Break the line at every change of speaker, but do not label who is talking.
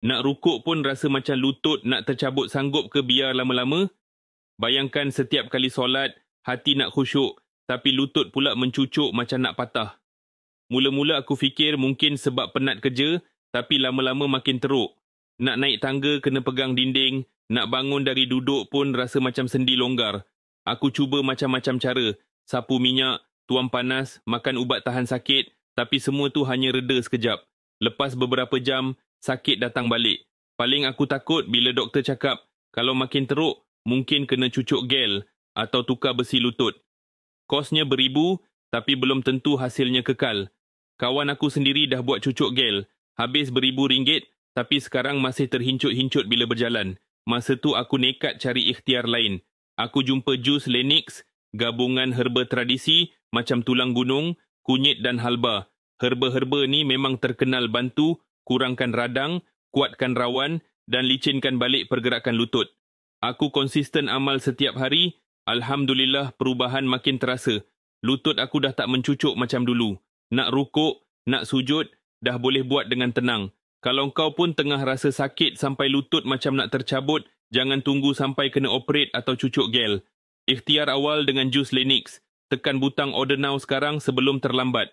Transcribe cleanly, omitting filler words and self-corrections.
Nak rukuk pun rasa macam lutut nak tercabut, sanggup ke biar lama-lama? Bayangkan setiap kali solat, hati nak khusyuk, tapi lutut pula mencucuk macam nak patah. Mula-mula aku fikir mungkin sebab penat kerja, tapi lama-lama makin teruk. Nak naik tangga kena pegang dinding, nak bangun dari duduk pun rasa macam sendi longgar. Aku cuba macam-macam cara, sapu minyak, tuam panas, makan ubat tahan sakit, tapi semua tu hanya reda sekejap. Lepas beberapa jam, sakit datang balik. Paling aku takut bila doktor cakap, kalau makin teruk, mungkin kena cucuk gel atau tukar besi lutut. Kosnya beribu, tapi belum tentu hasilnya kekal. Kawan aku sendiri dah buat cucuk gel, habis RM1,000, tapi sekarang masih terhincut-hincut bila berjalan. Masa tu aku nekat cari ikhtiar lain. Aku jumpa jus Lenix, gabungan herba tradisi macam tulang gunung, kunyit dan halba. Herba-herba ni memang terkenal bantu kurangkan radang, kuatkan rawan dan licinkan balik pergerakan lutut. Aku konsisten amal setiap hari. Alhamdulillah perubahan makin terasa. Lutut aku dah tak mencucuk macam dulu. Nak rukuk, nak sujud, dah boleh buat dengan tenang. Kalau kau pun tengah rasa sakit sampai lutut macam nak tercabut, jangan tunggu sampai kena operate atau cucuk gel. Ikhtiar awal dengan jus Lenix. Tekan butang order now sekarang sebelum terlambat.